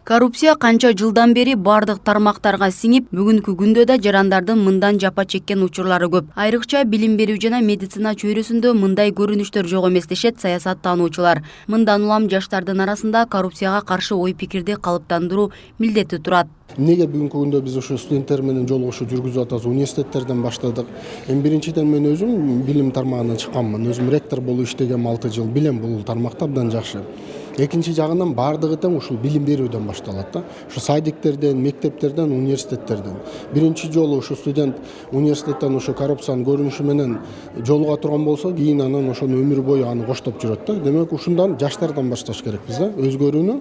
Коррупция канча жылдан бери бардык тармактарга сиңип, бүгүнкү күндө да жарандардын мындан жапа чеккен учурлары көп. Айрыкча билим берүү жана медицина чөйрөсүндө мындай көрүнүштөр жок эмес дешет саясаттануучулар. Мындан улам жаштардын арасында коррупцияга каршы ой-пикирди калыптандыруу милдети турат. Эмнеге бүгүнкү күндө биз ушу студенттер менен жолугушуу жүргүзүп атабыз, университеттерден баштадык. Биринчиден мен өзүм билим тармагынан чыкканмын. Өзүм ректор болуп иштегем 6 жыл. Билем бул тармакта абдан жакшы. Экинчи жагынан бардыгы тең ушул билим берүүдөн башталат да. Ушу садиктерден, мектептерден, университеттерден. Биринчи жолу ушу студент университеттен ушу коррупциянын көрүнүшү менен жолуга турган болсо, кийин анан ошону өмүр бою аны коштоп жүрөт да. Демек ушундан жаштардан башташ керекпиз да. Өзгөрүүнү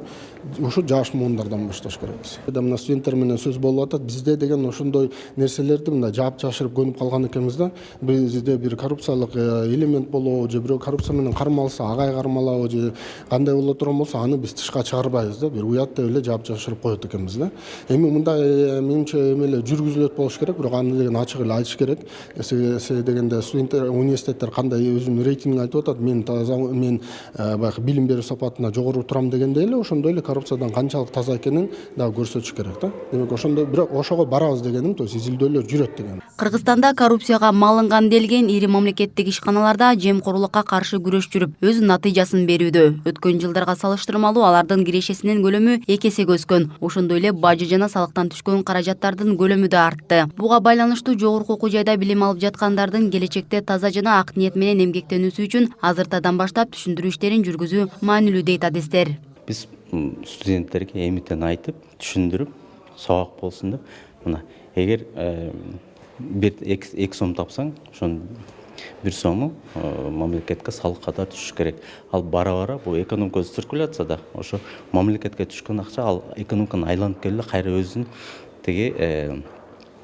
ушу жаш муундардан башташ керекпиз. Мына студенттер менен сөз болуп атат. Бизде деген ошондой нерселерди мына жаап жашырып көнүп калган экенбиз да. Бизде бир коррупциялык элемент болобу, же бирөө коррупция менен кармалса, агай кармалабы, же кандай болот турган болсо, аны биз тышка чыгарбайбыз да. Бир уят деп эле жаап жашырып коет экенбиз да. Эми мындай менимче эмеле жүргүзүлөт болуш керек, бирок аны деген ачык эле айтыш керек. Дегенде студенттер, университеттер кандай өзүнүн рейтингин айтып атат. Мен баягы билим берүү сапатына жогору турам дегенде эле ошондой эле коррупциядан канчалык таза экенин дагы көрсөтүш керек да. Демек ошондой бирок ошого барабыз дегеним, то есть изилдөөлөр жүрөт деген. Кыргызстанда коррупцияга малынган делген ири мамлекеттик ишканаларда жемкорлукка каршы күрөш жүрүп, өз натыйжасын берүүдө. Өткөн жылдарга салыштырмалуу алардын кирешесинин көлөмү 2 эсеге өскөн. Ошондой эле бажы жана салыктан түшкөн каражаттардын көлөмү да артты. Буга байланыштуу жогорку окуу жайда билим алып жаткандардын келечекте таза жана ак ниет менен эмгектенүүсү үчүн азыртадан баштап түшүндүрүү иштерин жүргүзүү маанилүү дейт адистер. Биз студенттерге эмитен айтып, түшүндүрүп, сабак болсун деп, мына эгер бир 2 сом тапсаң, ошонун 1 сому мамлекетке салык катары түшүш керек. Ал бара-бара бул экономика циркуляцияда, ошо мамлекетке түшкөн акча ал экономиканы айланып келе кайра өзүнүн тиги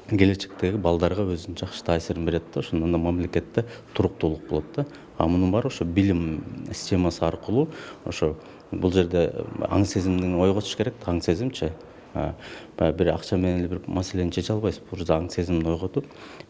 келечектеги балдарга өзүнүн жакшы таасирин берет да. Ошондон да мамлекетте туруктуулук болот да. А мунун баары ошо билим системасы аркылуу ошо бул жерде аң сезимдин ойготуш керек, аң сезимчи. Бир акча менен бир маселени чече албайсыз. Бул жерде аң сезимди ойготуп,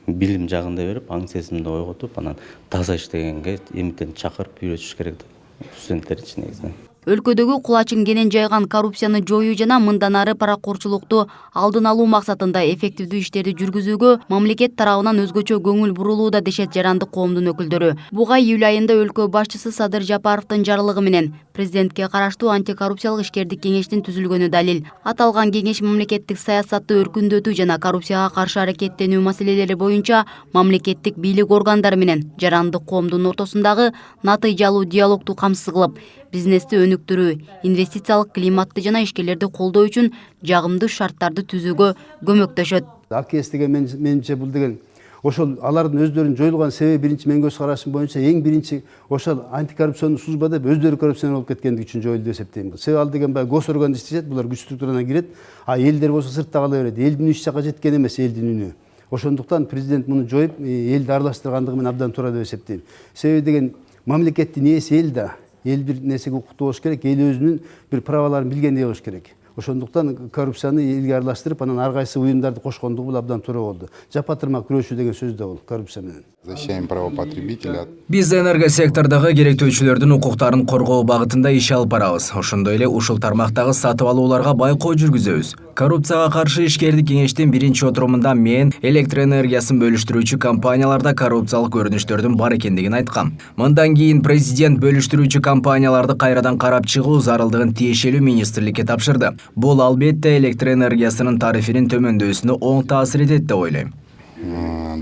билим жагында берип, аң сезимди ойготуп, анан таза иштегенге эмитен чакырып үйрөтүш керек да. Студенттер үчүн негизинен. Өлкөдөгү кулачын кенен жайган коррупцияны жоюу жана мындан ары паракорчулукту алдын алуу максатында эффективдүү иштерди жүргүзүүгө мамлекет тарабынан өзгөчө көңүл бурулууда дешет жарандык коомдун өкүлдөрү. Буга июль айында өлкө башчысы Садыр Жапаровдун жарлыгы менен президентке караштуу антикоррупциялык ишкердик кеңештин түзүлгөнү далил. Аталган кеңеш мамлекеттик саясатты өркүндөтүү жана коррупцияга каршы аракеттенүү маселелери боюнча мамлекеттик бийлик органдары менен жарандык коомдун ортосундагы натыйжалуу диалогду камсыз кылып, бизнести өнүктүрүү, инвестициялык климатты жана ишкерлерди колдоо үчүн жагымдуу шарттарды түзүүгө көмөктөшөт. АКС деген менимче бул деген ошол алардын өздөрүнүн жоюлган себеби биринчи мен көз карашым боюнча эң биринчи ошол антикоррупциондук служба деп өздөрү коррупционер болуп кеткендиги үчүн жоюлду деп эсептейм. Себеби ал деген баягы госорганда иштешет, булар күч структурадан кирет, а элдер болсо сыртта кала берет. Элдин үчү жака жеткен эмес, элдин үнү. Ошондуктан президент муну жоюп, элди аралаштыргандыгы менен абдан туура деп эсептейм. Себеби деген мамлекеттин ээси эл да. Эл бир нерсеге укуктуу болуш керек, эл өзүнүн бир праваларын билгендей болуш керек. Ошондуктан коррупцияны элге аралаштырып, анан ар кайсы уюмдарды кошкондугу бул абдан туура болду. Жапа-тырмак күрөшүү деген сөз да бул коррупция менен. Защищаем право потребителя. Биз энергосектордогу керектөөчүлөрдүн укуктарын коргоо багытында иш алып барабыз. Ошондой эле ушул тармактагы сатып алууларга байкоо жүргүзөбүз. Коррупцияга каршы ишкердик кеңештин биринчи отурумунда мен электр энергиясын бөлүштүрүүчү компанияларда коррупциялык көрүнүштөрдүн бар экендигин айткам. Мындан кийин президент бөлүштүрүүчү компанияларды кайрадан карап чыгуу зарылдыгын тиешелүү министрликке тапшырды. Бул албетте электр энергиясынын тарифинин төмөндөсүнө оң таасир этет деп ойлойм.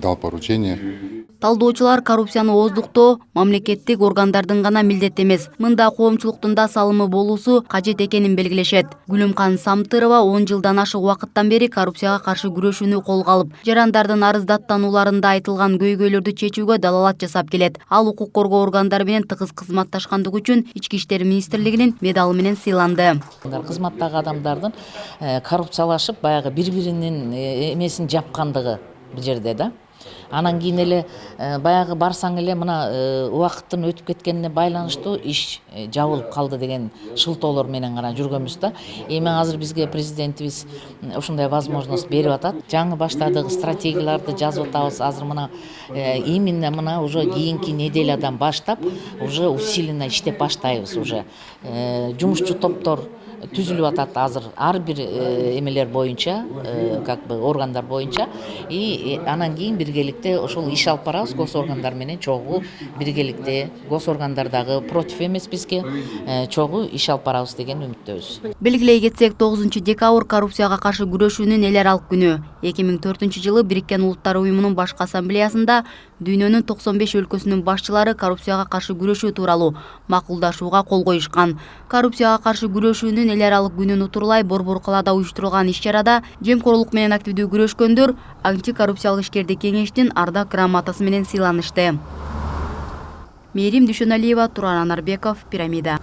Дал поручение. Талдоочулар коррупцияны ооздуктоо мамлекеттик органдардын гана милдети эмес, мында коомчулуктун да салымы болуусу кажет экенин белгилешет. Гүлүмкан Самтырова 10 жылдан ашык убакыттан бери коррупцияга каршы күрөшүүнү колго алып, жарандардын арыздаттанууларында айтылган көйгөйлөрдү чечүүгө далалат жасап келет. Ал укук коргоо органдары менен тыгыз кызматташкандыгы үчүн Ички иштер министрлигинин медалы менен сыйланды. Кызматтагы адамдардын коррупциялашып, баягы бири-биринин эмесин жапкандыгы бул жерде да. Анан кийин эле баягы барсаң эле мына убакыттын өтүп кеткенине байланыштуу иш жабылып калды деген шылтоолор менен гана жүргөнбүз да. Эми азыр бизге президентибиз ушундай возможность берип атат. Жаңы баштадык стратегияларды жазып атабыз. Азыр мына именно мына уже кийинки неделядан баштап уже усиленно иштеп баштайбыз уже. Жумушчу топтор түзүлүп атат азыр ар бир эмелер боюнча, как бы органдар боюнча, и анан кийин биргеликте ошол иш алып барабыз госоргандар менен чогуу биргеликте. Госоргандардагы против эмес бизге, чогуу иш алып барабыз деген үмүттөбүз. Белгилей кетсек, 9 декабрь коррупцияга каршы күрөшүүнүн эл аралык күнү. 2004 жылы Бириккен Улуттар Уюмунун башкы ассамблеясында дүйнөнүн 95 өлкөсүнүн башчылары коррупцияга каршы күрөшүү тууралуу макулдашууга кол коюшкан. Коррупцияга каршы күрөшүүнүн эл аралык күнүн утурлай Борбор калаада уюштурулган иш-чарада жемкорлук менен активдүү күрөшкөндөр антикоррупциялык ишкердик кеңештин ардак грамотасы менен сыйланышты. Мээрим Дүйшөналиева, Туран Анарбеков, Пирамида.